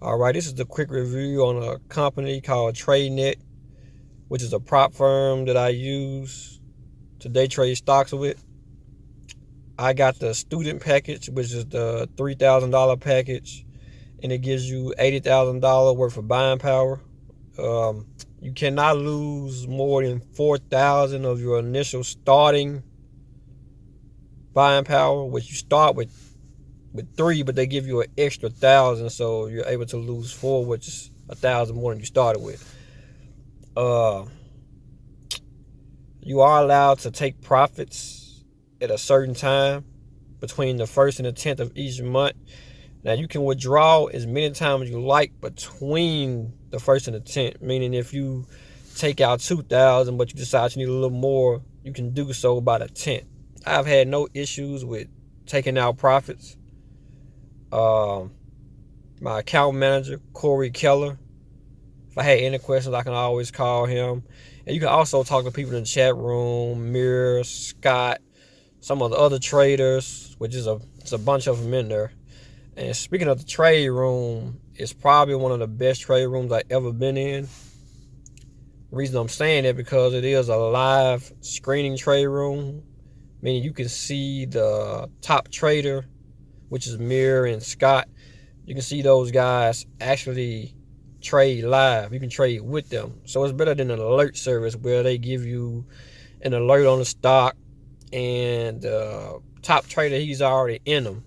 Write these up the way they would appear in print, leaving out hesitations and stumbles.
All right, this is the quick review on a company called Tradenet, which is a prop firm that I use to day trade stocks with. I got the student package, which is the $3,000 package, and it gives you $80,000 worth of buying power. You cannot lose more than 4,000 of your initial starting buying power, which you start with three, but they give you an extra 1,000, so you're able to lose four, which is 1,000 more than you started with. Uh, you are allowed to take profits at a certain time between the 1st and the 10th of each month. Now you can withdraw as many times as you like between the 1st and the 10th, meaning if you take out 2,000 but you decide you need a little more, you can do so by the 10th. I've had no issues with taking out profits. My account manager, Corey Keller, if I had any questions, I can always call him. And you can also talk to people in the chat room, Mir, Scott, some of the other traders, which is it's a bunch of them in there. And speaking of the trade room, it's probably one of the best trade rooms I've ever been in. The reason I'm saying that because it is a live screening trade room, meaning you can see the top trader, which is Mir and Scott. You can see those guys actually trade live. You can trade with them. So it's better than an alert service where they give you an alert on the stock and the top trader, he's already in them.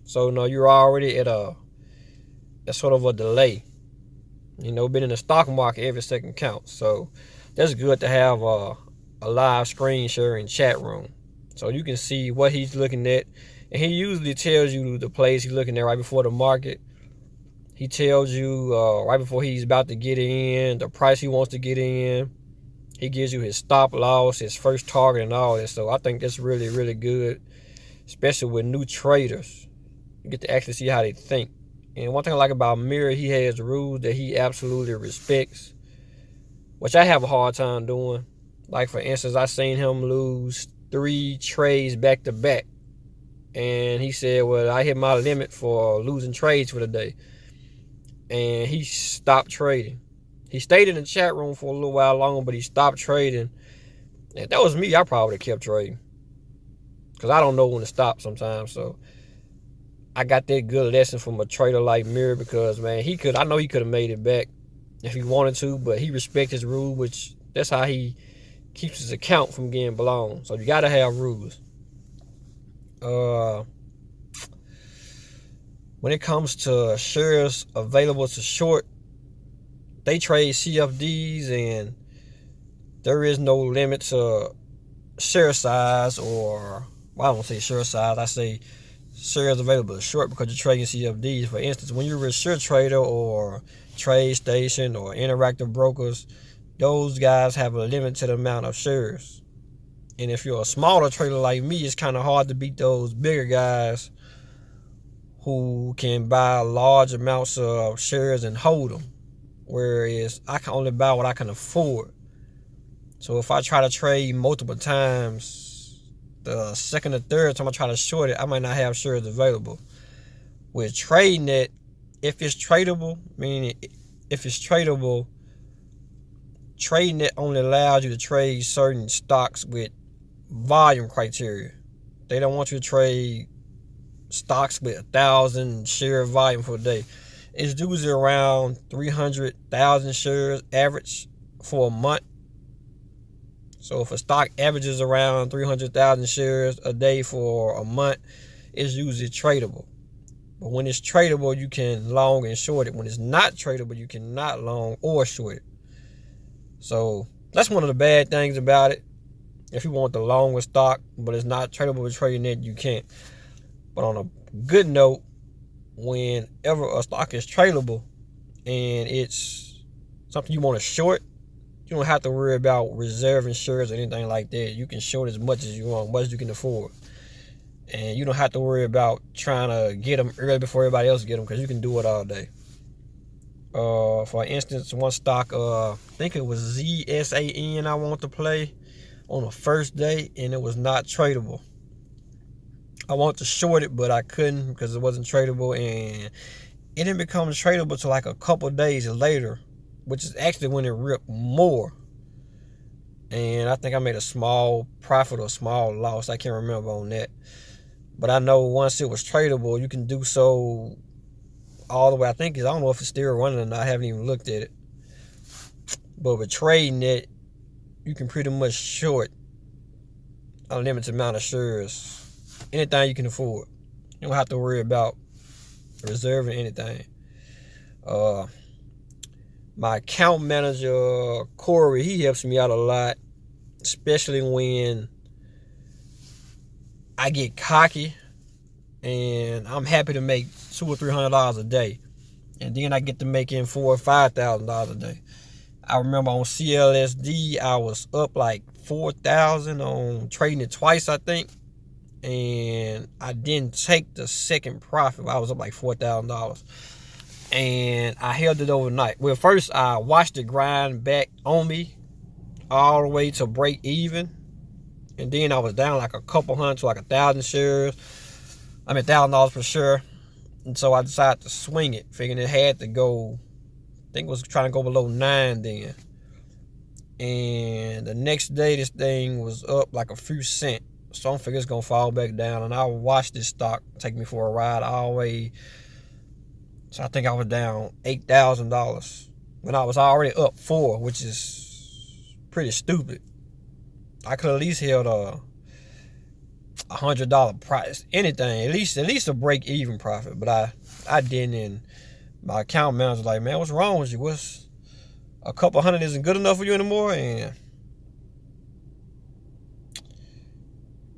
So no, you're already at a sort of a delay. Been in the stock market, every second counts. So that's good to have a live screen sharing chat room. So you can see what he's looking at. And he usually tells you the plays he's looking at right before the market. He tells you right before he's about to get in, the price he wants to get in. He gives you his stop loss, his first target, and all that. So I think that's really, really good, especially with new traders. You get to actually see how they think. And one thing I like about Mir, he has rules that he absolutely respects, which I have a hard time doing. Like, for instance, I seen him lose 3 trades back to back. And he said, well, I hit my limit for losing trades for the day. And he stopped trading. He stayed in the chat room for a little while longer, but he stopped trading. And if that was me, I probably would have kept trading, because I don't know when to stop sometimes. So I got that good lesson from a trader like Mir, because, man, I know he could have made it back if he wanted to, but he respects his rule, which that's how he keeps his account from getting blown. So you got to have rules. When it comes to shares available to short, they trade CFDs, and there is no limit to share size, or, well, I don't say share size, I say shares available to short, because you're trading CFDs. For instance, when you're a share trader or TradeStation or Interactive Brokers, those guys have a limited amount of shares. And if you're a smaller trader like me, it's kind of hard to beat those bigger guys who can buy large amounts of shares and hold them. Whereas I can only buy what I can afford. So if I try to trade multiple times, the second or third time I try to short it, I might not have shares available. With Tradenet, if it's tradable, Tradenet only allows you to trade certain stocks with volume criteria. They don't want you to trade stocks with 1,000 share volume for a day. It's usually around 300,000 shares average for a month. So if a stock averages around 300,000 shares a day for a month, it's usually tradable. But when it's tradable, you can long and short it. When it's not tradable, you cannot long or short it. So that's one of the bad things about it. If you want the longer stock, but it's not tradable with Tradenet, you can't. But on a good note, whenever a stock is tradable and it's something you want to short, you don't have to worry about reserving shares or anything like that. You can short as much as you want, as much as you can afford. And you don't have to worry about trying to get them early before everybody else get them, because you can do it all day. For instance, one stock, I think it was ZSAN I want to play on the first day, and it was not tradable. I wanted to short it, but I couldn't because it wasn't tradable, and it didn't become tradable till like a couple days later, which is actually when it ripped more. And I think I made a small profit or small loss. I can't remember on that. But I know once it was tradable, you can do so all the way. I don't know if it's still running or not. I haven't even looked at it. But with Tradenet, you can pretty much short a limited amount of shares. Anything you can afford. You don't have to worry about reserving anything. My account manager, Corey, he helps me out a lot, especially when I get cocky and I'm happy to make $200 or $300 a day, and then I get to make in $4,000 or $5,000 a day. I remember on CLSD, I was up like 4,000 on trading it twice, I think, and I didn't take the second profit. I was up like $4,000. And I held it overnight. Well, first I watched it grind back on me all the way to break even. And then I was down like a couple hundred to like 1,000 shares. $1,000 per share. And so I decided to swing it, figuring it had to go, I think it was trying to go below 9 then. And the next day this thing was up like a few cents. So I'm figuring it's going to fall back down. And I watched this stock take me for a ride all the way. So I think I was down $8,000 when I was already up $4,000, which is pretty stupid. I could at least held a $100 price, anything, at least a break even profit. But I didn't. And my account manager was like, man, what's wrong with you? What's a couple hundred isn't good enough for you anymore? And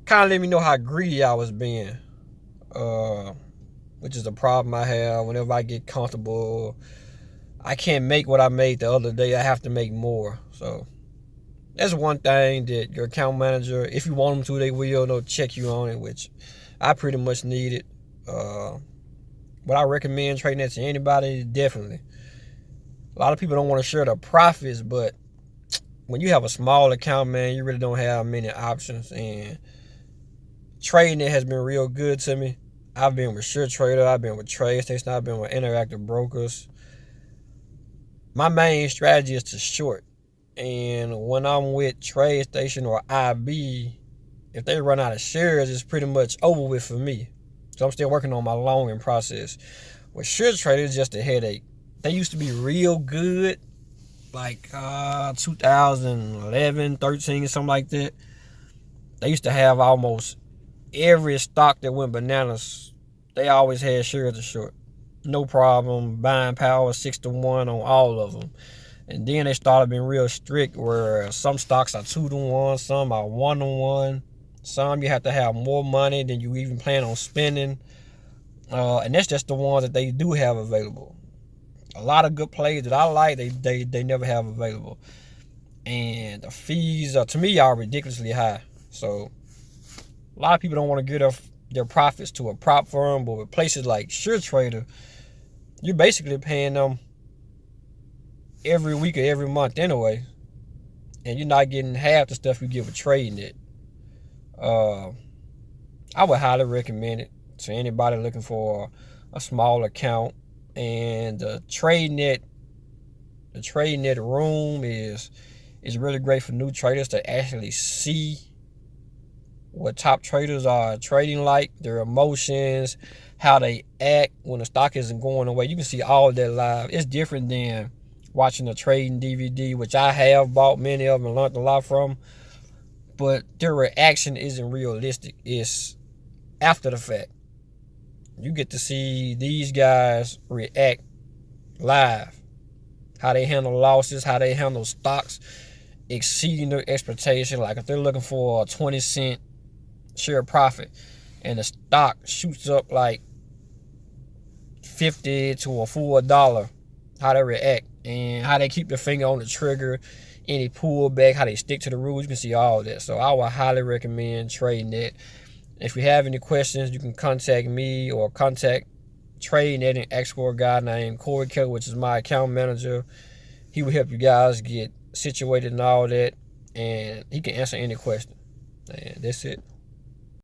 kind of let me know how greedy I was being. Which is a problem I have whenever I get comfortable. I can't make what I made the other day. I have to make more. So that's one thing that your account manager, if you want them to, they will. They'll check you on it, which I pretty much need it. But I recommend trading that to anybody, definitely. A lot of people don't want to share the profits, but when you have a small account, man, you really don't have many options. And trading it has been real good to me. I've been with SureTrader, I've been with TradeStation, I've been with Interactive Brokers. My main strategy is to short. And when I'm with TradeStation or IB, if they run out of shares, it's pretty much over with for me. So I'm still working on my longing process. With SureTrader, it's just a headache. They used to be real good, like 2011, 13, something like that. They used to have almost every stock that went bananas. They always had shares to short. No problem. Buying power 6-1 on all of them. And then they started being real strict where some stocks are 2-1, some are 1-1. Some you have to have more money than you even plan on spending. And that's just the ones that they do have available. A lot of good plays that I like, they never have available. And the fees, to me, are ridiculously high. So a lot of people don't want to give their profits to a prop firm, but with places like SureTrader, you're basically paying them every week or every month anyway, and you're not getting half the stuff you get with Tradenet. I would highly recommend it to anybody looking for a small account. And the Tradenet room is really great for new traders to actually see what top traders are trading like, their emotions, how they act when the stock isn't going away. You can see all of that live. It's different than watching a trading DVD, which I have bought many of them and learned a lot from. But their reaction isn't realistic. It's after the fact. You get to see these guys react live. How they handle losses, how they handle stocks exceeding their expectation. Like if they're looking for a 20-cent share profit and the stock shoots up like 50 to a full $1, how they react and how they keep their finger on the trigger, any pullback, how they stick to the rules. You can see all of that. So I would highly recommend Tradenet. If you have any questions, you can contact me or contact Tradenet and ask for a guy named Corey Keller, which is my account manager. He will help you guys get situated and all that, and he can answer any question. And that's it.